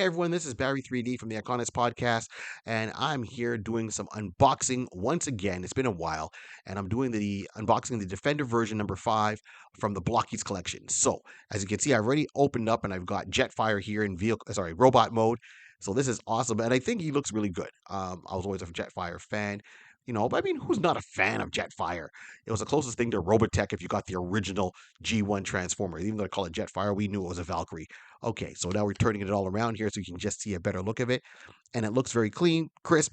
everyone, this is Barry 3D from the iConis podcast, and I'm here doing some unboxing once again. It's been a while, and I'm doing the unboxing the Defender version number 5 from the Blokees collection. So, as you can see, I've already opened up and I've got Jetfire here in robot mode. So this is awesome, and I think he looks really good. I was always a Jetfire fan. But I mean, who's not a fan of Jetfire? It was the closest thing to Robotech if you got the original G1 Transformer. Even though I call it Jetfire, we knew it was a Valkyrie. Okay, so now we're turning it all around here so you can just see a better look of it. And it looks very clean, crisp,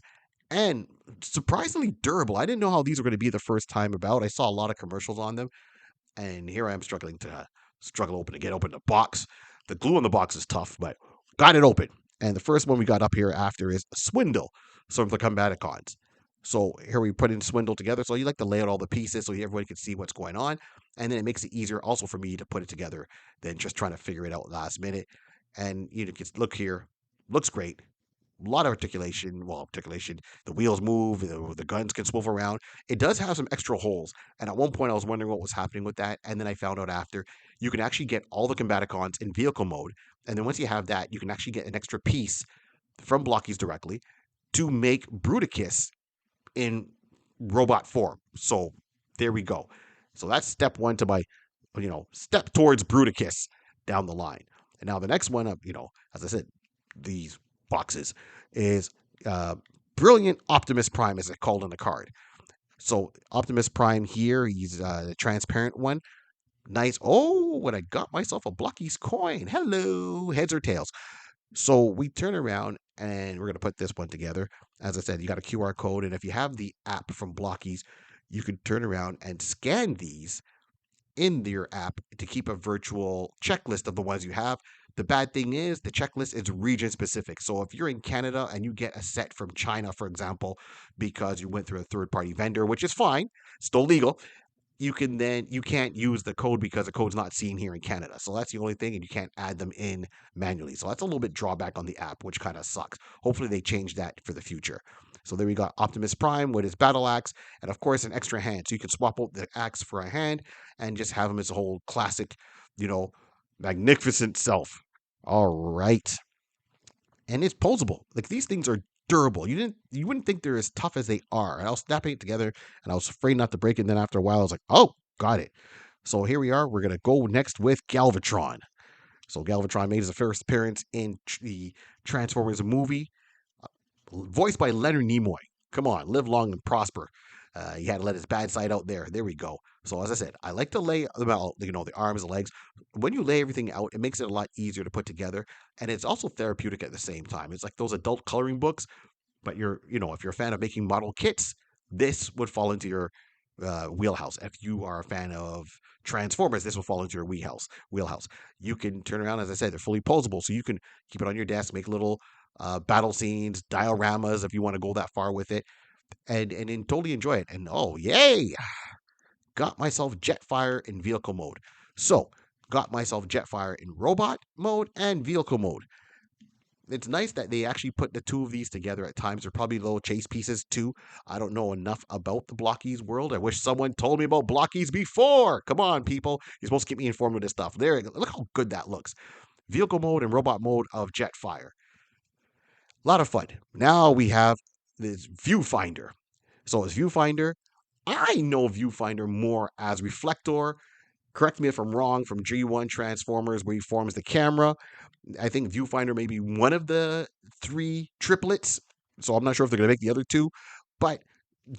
and surprisingly durable. I didn't know how these were going to be the first time about. I saw a lot of commercials on them, and here I am struggling to get open the box. The glue on the box is tough, but got it open. And the first one we got up here after is Swindle, some of the Combaticons. So here we put in Swindle together. So you like to lay out all the pieces so everybody can see what's going on. And then it makes it easier also for me to put it together than just trying to figure it out last minute. And you can look here. Looks great. A lot of articulation. Well, articulation. The wheels move. The guns can swivel around. It does have some extra holes. And at one point, I was wondering what was happening with that. And then I found out after you can actually get all the Combaticons in vehicle mode. And then once you have that, you can actually get an extra piece from Blokees directly to make Bruticus in robot form. So there we go. So that's step one to my, step towards Bruticus down the line. And now the next one up, as I said, these boxes is Brilliant Optimus Prime, as it's called on the card. So Optimus Prime here, he's the transparent one. Nice. Oh, when I got myself a Blokees coin. Hello, heads or tails. So we turn around and we're going to put this one together. As I said, you got a QR code. And if you have the app from Blokees, you can turn around and scan these in your app to keep a virtual checklist of the ones you have. The bad thing is the checklist is region specific. So if you're in Canada and you get a set from China, for example, because you went through a third party vendor, which is fine, still legal, you can't use the code because the code's not seen here in Canada. So that's the only thing, and you can't add them in manually. So that's a little bit drawback on the app, which kind of sucks. Hopefully they change that for the future. So there we got Optimus Prime with his battle axe, and of course an extra hand. So you can swap out the axe for a hand and just have him as a whole classic, magnificent self. All right. And it's posable. Like these things are durable. You wouldn't think they're as tough as they are. And I was snapping it together and I was afraid not to break it. And then after a while I was like, oh, got it. So here we are. We're gonna go next with Galvatron. So Galvatron made his first appearance in the Transformers movie, voiced by Leonard Nimoy. Come on, live long and prosper. He had to let his bad side out there. There we go. So as I said, I like to lay them out, the arms, the legs. When you lay everything out, it makes it a lot easier to put together. And it's also therapeutic at the same time. It's like those adult coloring books, but if you're a fan of making model kits, this would fall into your wheelhouse. If you are a fan of Transformers, this will fall into your wheelhouse. You can turn around, as I said, they're fully posable. So you can keep it on your desk, make little battle scenes, dioramas if you want to go that far with it. And totally enjoy it. And oh, yay! Got myself Jetfire in vehicle mode. So, got myself Jetfire in robot mode and vehicle mode. It's nice that they actually put the two of these together at times. They're probably little chase pieces too. I don't know enough about the Blokees world. I wish someone told me about Blokees before. Come on, people. You're supposed to keep me informed of this stuff. There, look how good that looks. Vehicle mode and robot mode of Jetfire. A lot of fun. Now we have this Viewfinder. So as Viewfinder, I know Viewfinder more as Reflector. Correct me if I'm wrong, from G1 Transformers, where he forms the camera. I think Viewfinder may be one of the 3 triplets. So I'm not sure if they're going to make the other 2. But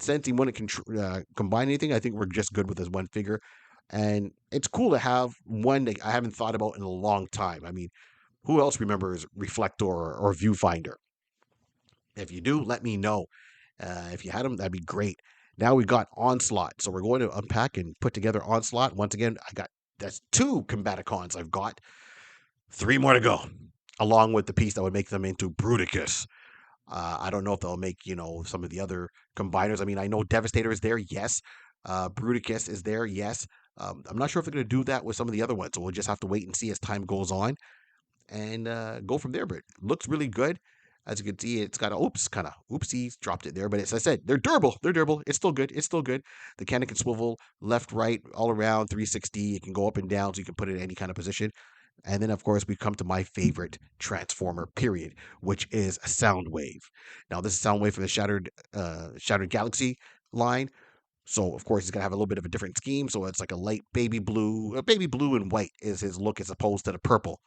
since he wouldn't combine anything, I think we're just good with this one figure. And it's cool to have one that I haven't thought about in a long time. I mean, who else remembers Reflector or Viewfinder? If you do, let me know. If you had them, that'd be great. Now we got Onslaught. So we're going to unpack and put together Onslaught. Once again, that's 2 Combaticons I've got. 3 more to go, along with the piece that would make them into Bruticus. I don't know if they'll make, some of the other combiners. I mean, I know Devastator is there, yes. Bruticus is there, yes. I'm not sure if they're going to do that with some of the other ones. So we'll just have to wait and see as time goes on and go from there. But it looks really good. As you can see, it's got oopsies, dropped it there. But as I said, they're durable. It's still good. The cannon can swivel left, right, all around, 360. It can go up and down, so you can put it in any kind of position. And then, of course, we come to my favorite Transformer, period, which is Soundwave. Now, this is Soundwave from the Shattered Galaxy line. So, of course, he's going to have a little bit of a different scheme. So, it's like a light baby blue and white is his look as opposed to the purple.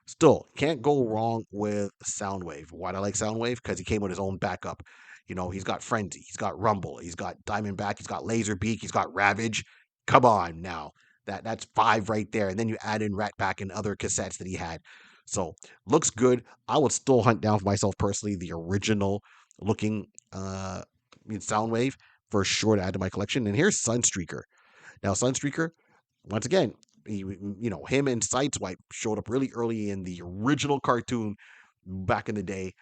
Still, can't go wrong with Soundwave. Why do I like Soundwave? Because he came with his own backup. He's got Frenzy, he's got Rumble, he's got Diamondback, he's got Laserbeak, he's got Ravage. Come on now. That's 5 right there. And then you add in Ratback and other cassettes that he had. So looks good. I would still hunt down for myself personally the original looking Soundwave for sure to add to my collection. And here's Sunstreaker. Now, Sunstreaker, once again, him and Sideswipe showed up really early in the original cartoon back in the day.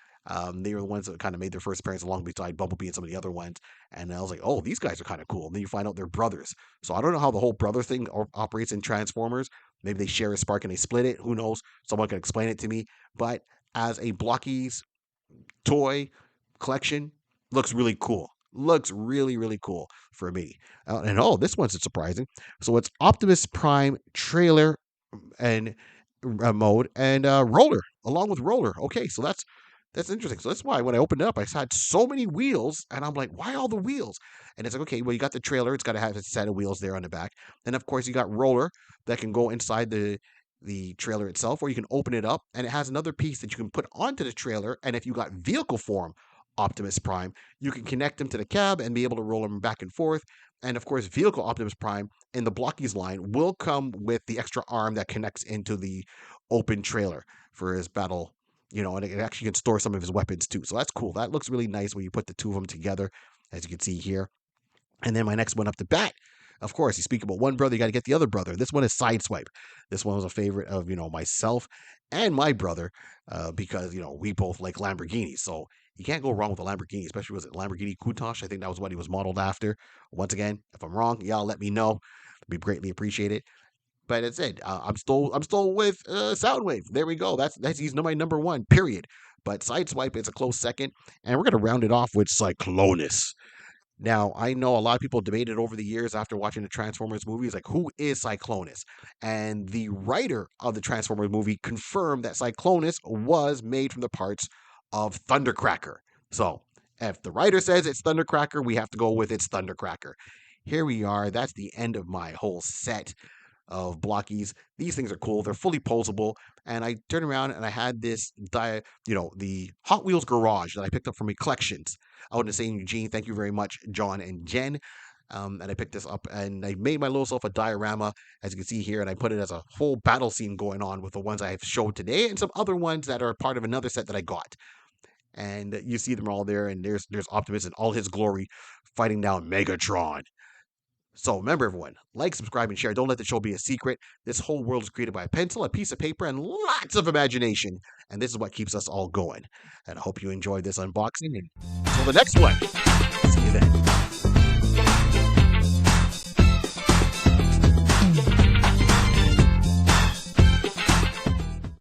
They were the ones that kind of made their first appearance along beside Bumblebee and some of the other ones. And I was like, oh, these guys are kind of cool. And then you find out they're brothers. So I don't know how the whole brother thing operates in Transformers. Maybe they share a spark and they split it. Who knows? Someone can explain it to me. But as a Blokees toy collection, looks really cool. Looks really, really cool for me. This one's surprising. So it's Optimus Prime trailer and mode and roller along with roller. Okay, so that's interesting. So that's why when I opened it up, I had so many wheels, and I'm like, why all the wheels? And it's like, okay, well, you got the trailer. It's got to have a set of wheels there on the back. Then, of course, you got roller that can go inside the trailer itself, or you can open it up, and it has another piece that you can put onto the trailer. And if you got vehicle form Optimus Prime, you can connect them to the cab and be able to roll them back and forth. And of course, vehicle Optimus Prime in the Blokees line will come with the extra arm that connects into the open trailer for his battle. And it actually can store some of his weapons too. So that's cool. That looks really nice when you put the two of them together, as you can see here. And then my next one up to bat. Of course, you speak about one brother, you got to get the other brother. This one is Sideswipe. This one was a favorite of, myself and my brother because, we both like Lamborghinis. So you can't go wrong with a Lamborghini, especially was it Lamborghini Countach? I think that was what he was modeled after. Once again, if I'm wrong, y'all let me know. It'd be greatly appreciated. But that's it. I'm still with Soundwave. There we go. He's my number one. Period. But Sideswipe is a close second, and we're gonna round it off with Cyclonus. Now, I know a lot of people debated over the years after watching the Transformers movies, like, who is Cyclonus? And the writer of the Transformers movie confirmed that Cyclonus was made from the parts of Thundercracker. So, if the writer says it's Thundercracker, we have to go with it's Thundercracker. Here we are. That's the end of my whole set of Blokees. These things are cool. They're fully posable. And I turned around and I had this, the Hot Wheels garage that I picked up from Collections out in St. Eugene. Thank you very much, John and Jen. And I picked this up and I made my little self a diorama, as you can see here, and I put it as a whole battle scene going on with the ones I have showed today and some other ones that are part of another set that I got. And you see them all there, and there's Optimus in all his glory fighting down Megatron. So remember, everyone, like, subscribe, and share. Don't let the show be a secret. This whole world is created by a pencil, a piece of paper, and lots of imagination. And this is what keeps us all going. And I hope you enjoyed this unboxing. And until the next one, see you then.